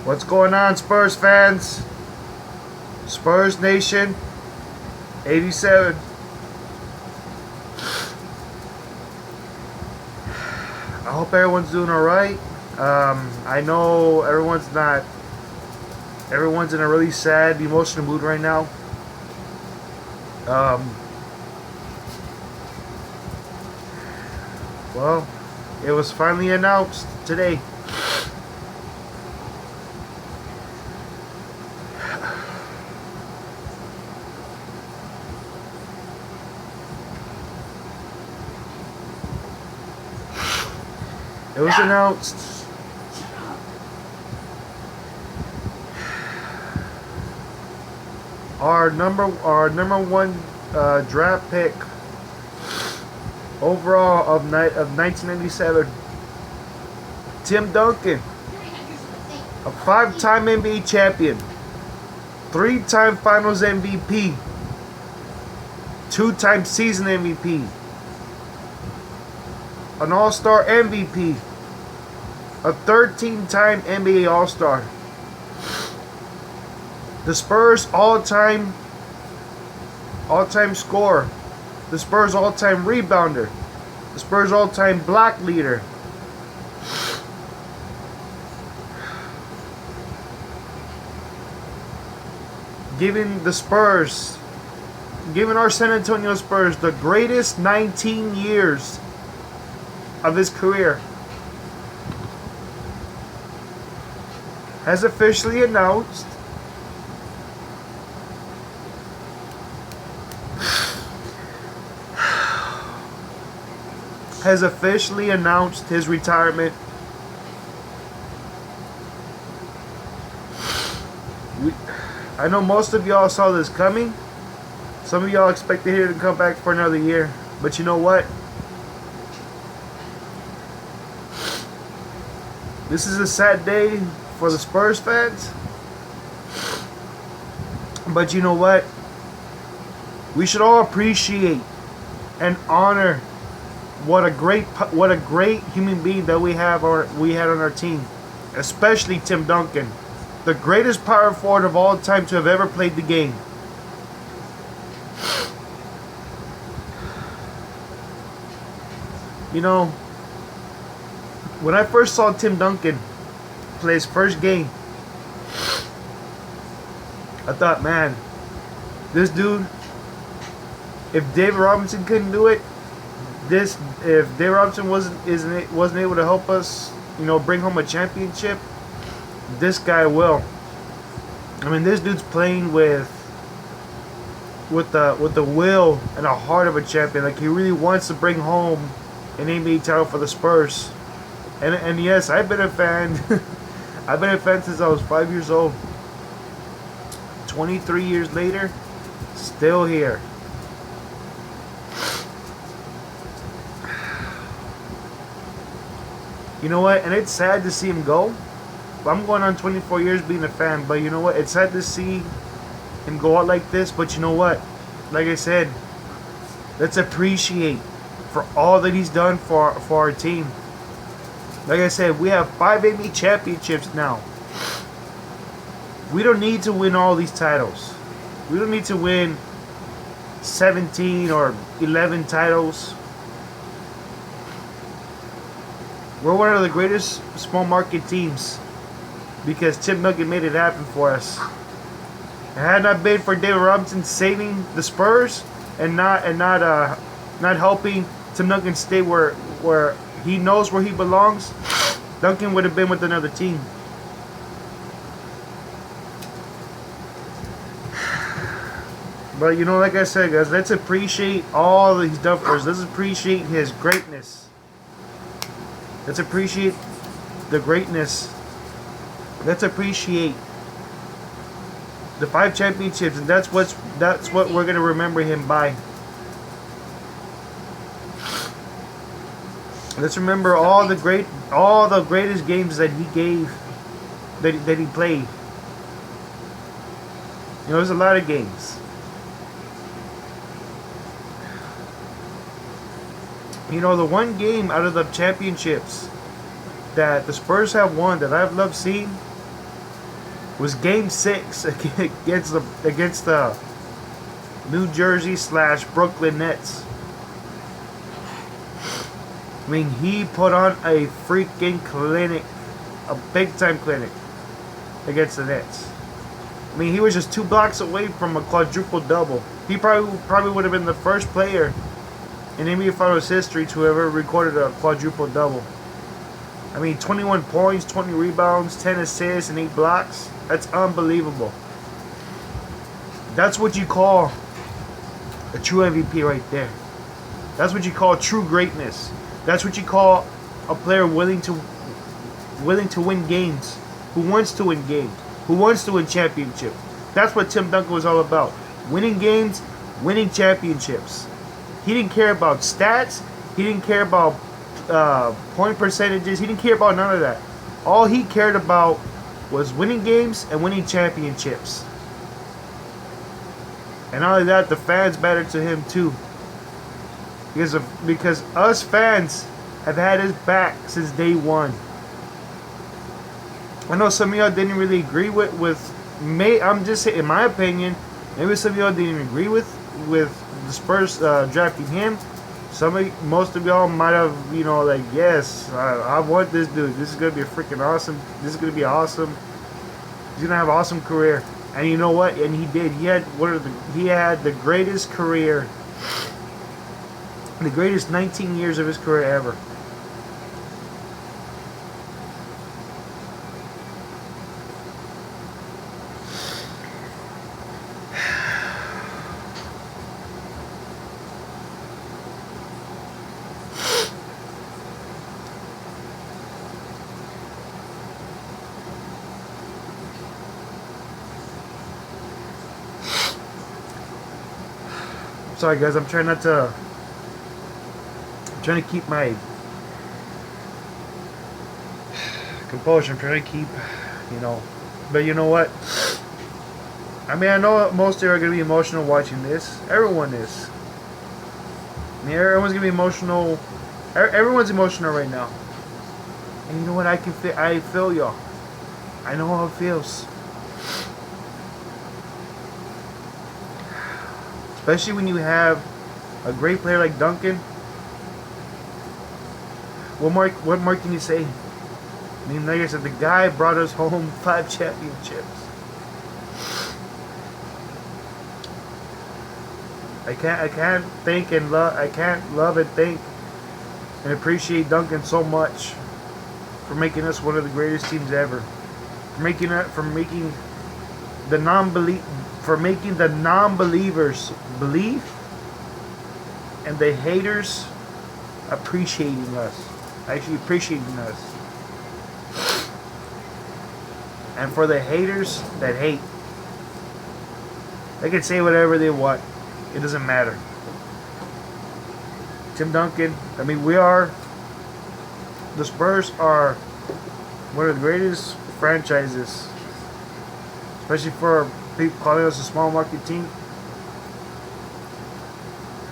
What's going on, Spurs fans? Spurs Nation 87. I hope everyone's doing alright. I know everyone's in a really sad, emotional mood right now. Well, it was finally announced today. It was announced. Our number one draft pick overall of 1997, Tim Duncan, a 5-time NBA champion, 3-time Finals MVP, 2-time season MVP, an All-Star MVP, a 13-time NBA All-Star, the Spurs all-time scorer, the Spurs all-time rebounder, the Spurs all-time block leader, giving our San Antonio Spurs the greatest 19 years of his career, has officially announced his retirement. I know most of y'all saw this coming. Some of y'all expected him to come back for another year, but you know what? This is a sad day for the Spurs fans, but you know what? We should all appreciate and honor what a great human being that we had on our team, especially Tim Duncan, the greatest power forward of all time to have ever played the game. You know, when I first saw Tim Duncan play his first game, I thought, man, this dude, if David Robinson couldn't do it, if David Robinson wasn't able to help us, bring home a championship, this guy will. I mean, this dude's playing with the will and a heart of a champion. Like, he really wants to bring home an NBA title for the Spurs. And yes, I've been a fan. I've been a fan since I was 5 years old. 23 years later, still here. You know what? And it's sad to see him go. I'm going on 24 years being a fan, but you know what? It's sad to see him go out like this, but you know what? Like I said, let's appreciate for all that he's done for our team. Like I said, we have 5 NBA championships now. We don't need to win all these titles. We don't need to win 17 or 11 titles. We're one of the greatest small market teams because Tim Duncan made it happen for us. It had not been for David Robinson saving the Spurs and not helping Tim Duncan stay where he knows where he belongs, Duncan would have been with another team. But like I said, guys, let's appreciate all that he's done for us. Let's appreciate his greatness. Let's appreciate the greatness. Let's appreciate the 5 championships, and that's what we're gonna remember him by. Let's remember all the greatest games that he gave, that he played. There's a lot of games. The one game out of the championships that the Spurs have won that I've loved seeing was Game 6 against the New Jersey / Brooklyn Nets. I mean, he put on a freaking clinic, a big-time clinic against the Nets. I mean, he was just 2 blocks away from a quadruple-double. He probably would have been the first player in NBA Finals history to ever recorded a quadruple-double. I mean, 21 points, 20 rebounds, 10 assists, and 8 blocks. That's unbelievable. That's what you call a true MVP right there. That's what you call true greatness. That's what you call a player willing to win games, who wants to win games, who wants to win championships. That's what Tim Duncan was all about. Winning games, winning championships. He didn't care about stats. He didn't care about point percentages. He didn't care about none of that. All he cared about was winning games and winning championships. And not only that, the fans mattered to him too. Because us fans have had his back since day one. I know some of y'all didn't really agree with me. I'm just saying, in my opinion, maybe some of y'all didn't even agree with the Spurs drafting him. Most of y'all might have, like, yes, I want this dude. This is gonna be a freaking awesome. This is gonna be awesome. He's gonna have an awesome career. And you know what? And he did. He had the greatest career, the greatest 19 years of his career ever. Sorry guys, I'm trying to keep my composure. I'm trying to keep, but you know what? I mean, I know most of you are going to be emotional watching this. Everyone is. I mean, everyone's going to be emotional. Everyone's emotional right now. And you know what? I feel y'all. I know how it feels. Especially when you have a great player like Duncan. What more can you say? I mean, like I said, the guy brought us home 5 championships. I can't love and thank and appreciate Duncan so much for making us one of the greatest teams ever. For making the non-believers believe, and the haters appreciating us. And for the haters that hate, they can say whatever they want. It doesn't matter. Tim Duncan, I mean, the Spurs are one of the greatest franchises, especially for people calling us a small market team,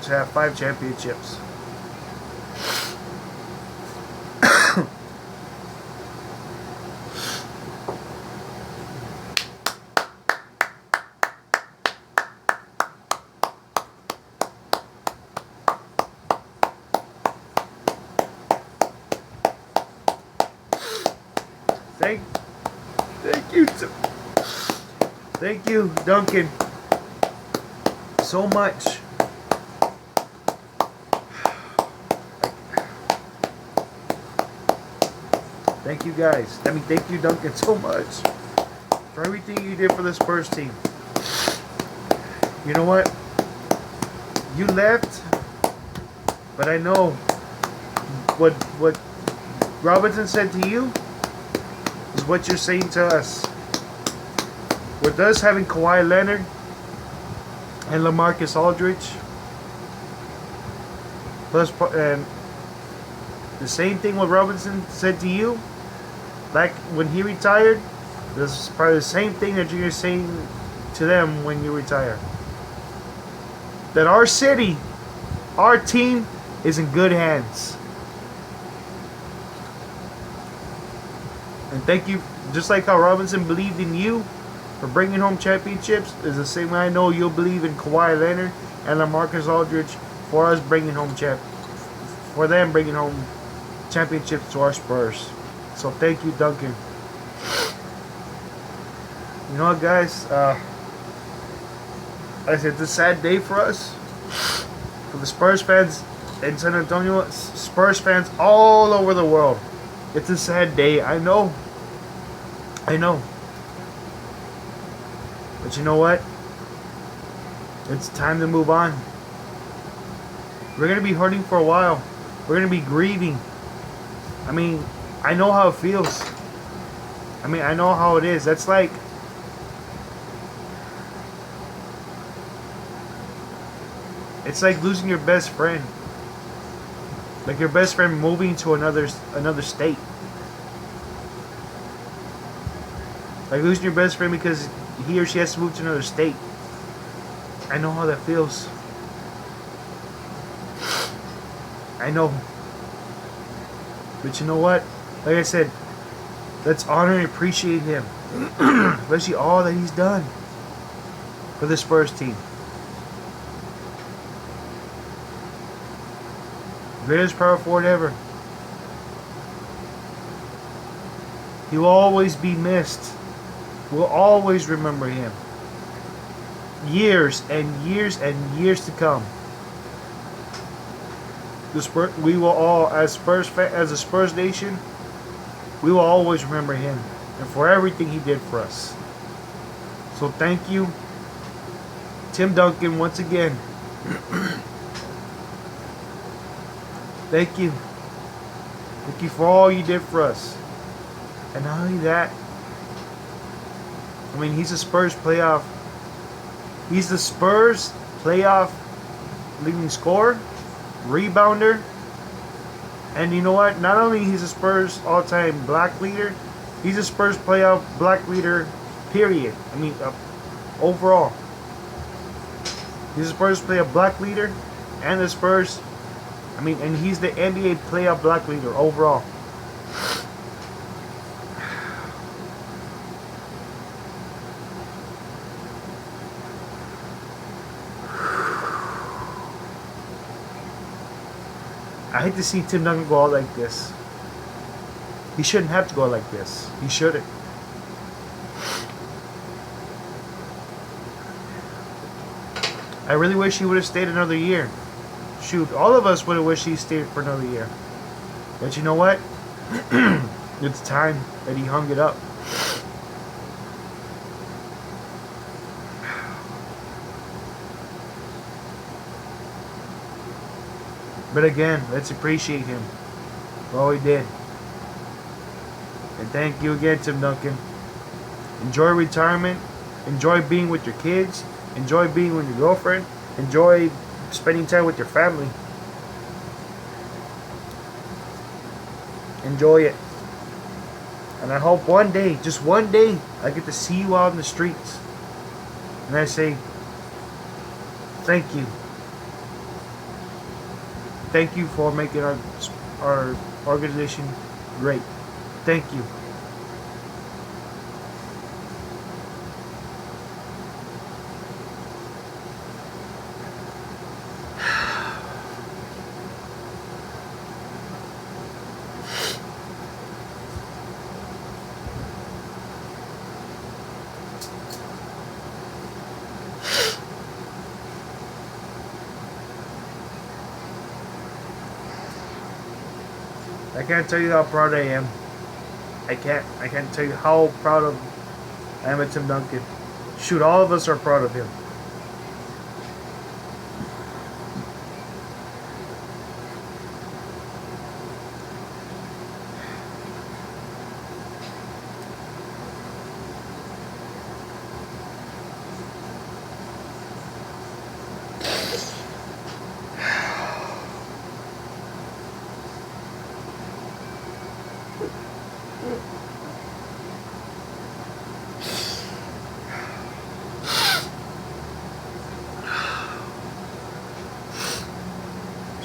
to have 5 championships. Thank you, Duncan, so much. Thank you guys. I mean, thank you, Duncan, so much for everything you did for the Spurs team. You know what? You left, but I know what Robinson said to you is what you're saying to us. With us having Kawhi Leonard and LaMarcus Aldridge, plus, and the same thing what Robinson said to you, like when he retired, this is probably the same thing that you're saying to them when you retire. That our city, our team, is in good hands. And thank you Just like how Robinson believed in you for bringing home championships, is the same way I know you'll believe in Kawhi Leonard and LaMarcus Aldridge for us bringing home for them bringing home championships to our Spurs. So thank you, Duncan. You know what, guys? Like I said, it's a sad day for us, for the Spurs fans in San Antonio, Spurs fans all over the world. It's a sad day. I know. But you know what? It's time to move on. We're going to be hurting for a while. We're going to be grieving. I mean, I know how it feels. I mean, I know how it is. That's like... It's like losing your best friend. Like your best friend moving to another state. Like losing your best friend because he or she has to move to another state. I know how that feels. I know. But you know what? Like I said, let's honor and appreciate him. Especially all that he's done for the Spurs team. Greatest power forward ever. He will always be missed. We'll always remember him. Years and years and years to come. We will all, as a Spurs nation, we will always remember him and for everything he did for us. So thank you, Tim Duncan, once again. Thank you. Thank you for all you did for us. And not only that, I mean, he's the Spurs playoff leading scorer, rebounder, and you know what? Not only he's a Spurs all-time block leader, he's a Spurs playoff block leader, period. I mean, overall. He's a Spurs playoff block leader, and the Spurs... and he's the NBA playoff block leader overall. I hate to see Tim Duncan go out like this. He shouldn't have to go out like this. He shouldn't. I really wish he would have stayed another year. Shoot, all of us would have wished he stayed for another year. But you know what? It's time that he hung it up. But again, let's appreciate him for all he did. And thank you again, Tim Duncan. Enjoy retirement. Enjoy being with your kids. Enjoy being with your girlfriend. Enjoy spending time with your family. Enjoy it. And I hope one day, just one day, I get to see you out in the streets. And I say, thank you. Thank you for making our organization great. Thank you. I can't tell you how proud I am. I can't tell you how proud I am of Tim Duncan. Shoot, all of us are proud of him.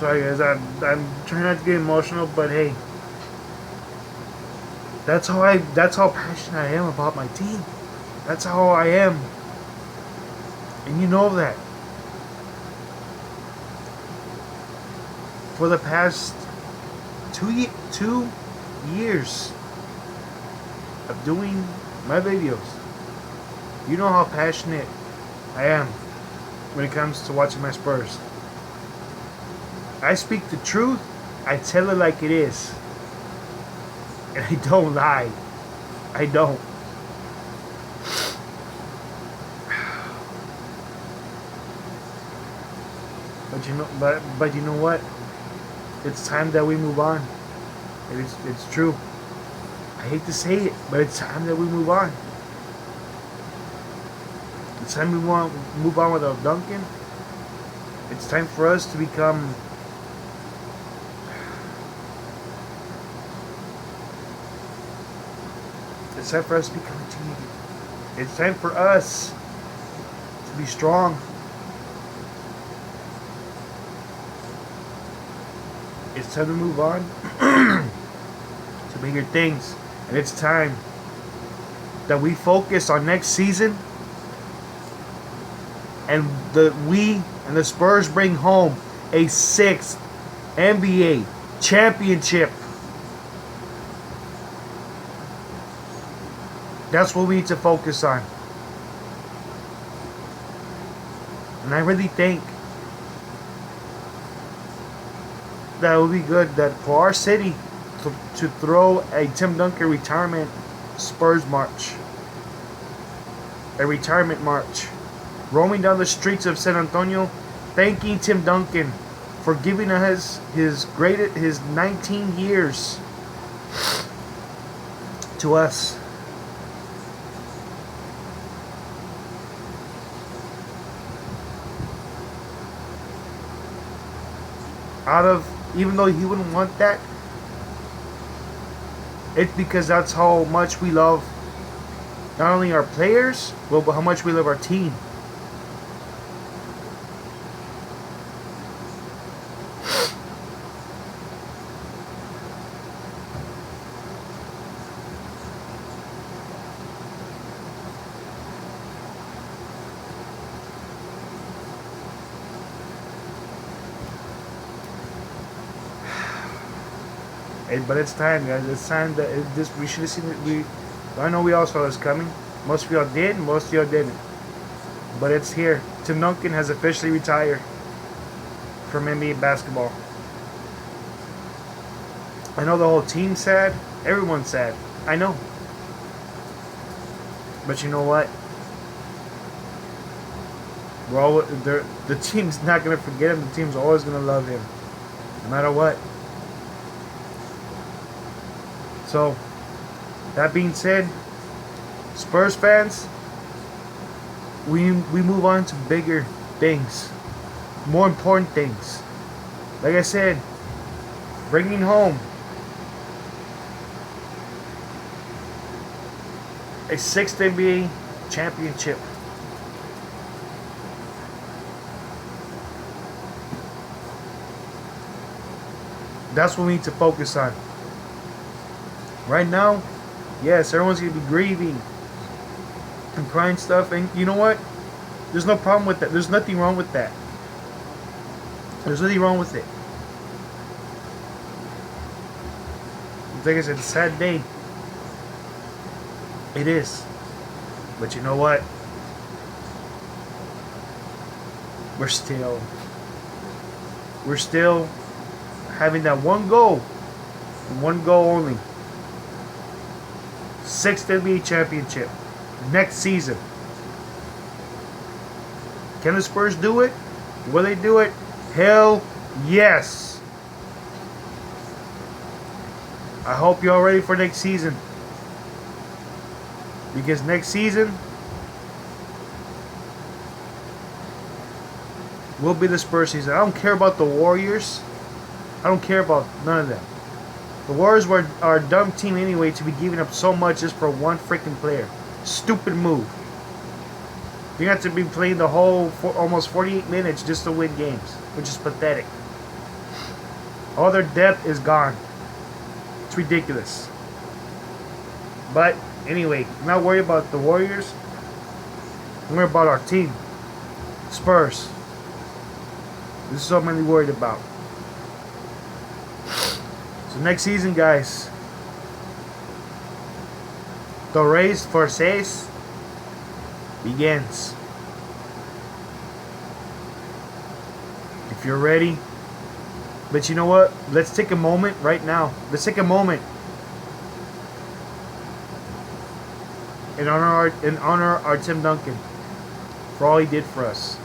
Sorry guys, I'm trying not to get emotional, but hey, That's how passionate I am about my team. That's how I am. And you know that. For the past 2 years of doing my videos, you know how passionate I am when it comes to watching my Spurs. I speak the truth. I tell it like it is. And I don't lie. I don't. But you know what? It's time that we move on. It's true. I hate to say it, but it's time that we move on. It's time we want to move on without Duncan. It's time for us to become It's time for us to become a team. It's time for us to be strong. It's time to move on to bigger things. And it's time that we focus on next season and the Spurs bring home a 6th NBA championship. That's what we need to focus on. And I really think that it would be good that for our city to throw a Tim Duncan retirement Spurs march. A retirement march. Roaming down the streets of San Antonio, thanking Tim Duncan for giving us his 19 years to us. Even though he wouldn't want that, it's because that's how much we love not only our players, but how much we love our team. But it's time, guys. It's time that we should have seen it. I know we all saw this coming. Most of y'all did, most of y'all didn't. But it's here. Tim Duncan has officially retired from NBA basketball. I know the whole team's sad. Everyone's sad. I know. But you know what? The team's not going to forget him. The team's always going to love him. No matter what. So, that being said, Spurs fans, we move on to bigger things, more important things. Like I said, bringing home a 6th NBA championship. That's what we need to focus on. Right now, yes, everyone's going to be grieving and crying stuff. And you know what? There's no problem with that. There's nothing wrong with that. There's nothing wrong with it. Like I said, it's a sad day. It is. But you know what? We're still having that one goal. One goal only. 6th NBA championship next season. Can the Spurs do it? Will they do it? Hell yes. I hope you're all ready for next season. Because next season will be the Spurs season. I don't care about the Warriors. I don't care about none of them. The Warriors are a dumb team anyway to be giving up so much just for one freaking player. Stupid move. You have to be playing the whole almost 48 minutes just to win games, which is pathetic. All their depth is gone. It's ridiculous. But anyway, I'm not worried about the Warriors. I'm worried about our team, Spurs. This is what I'm really worried about. So next season, guys, the race for seis begins. If you're ready. But you know what? Let's take a moment right now. Let's take a moment and honor our Tim Duncan for all he did for us.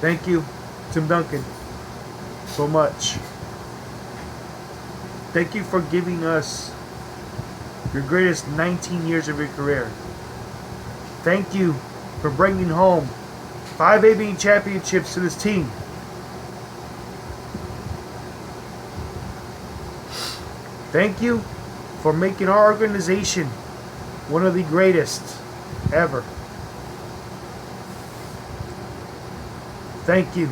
Thank you, Tim Duncan, so much. Thank you for giving us your greatest 19 years of your career. Thank you for bringing home 5 NBA championships to this team. Thank you for making our organization one of the greatest ever. Thank you.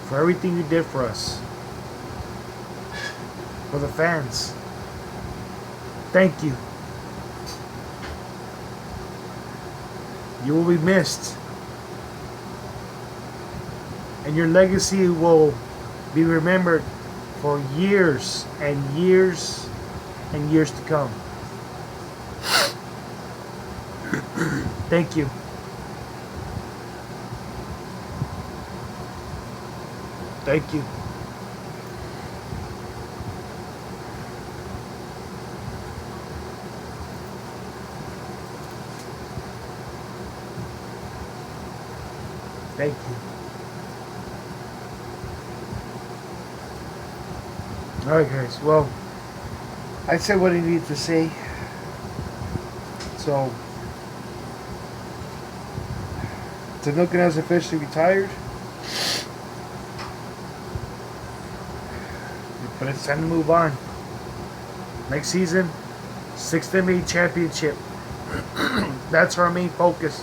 For everything you did for us. For the fans. Thank you. You will be missed. And your legacy will be remembered for years and years and years to come. Thank you. Thank you. Thank you. Alright guys, well, I said what I needed to say. So, Tim Duncan has officially retired. But it's time to move on. Next season, 6th NBA championship. That's our main focus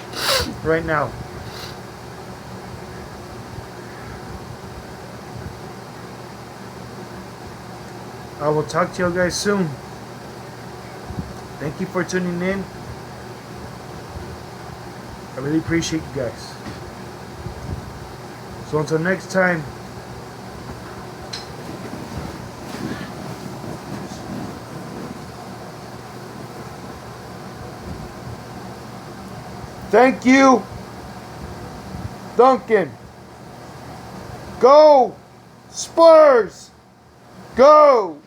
right now. I will talk to you guys soon. Thank you for tuning in. I really appreciate you guys. So until next time. Thank you, Duncan. Go, Spurs! Go!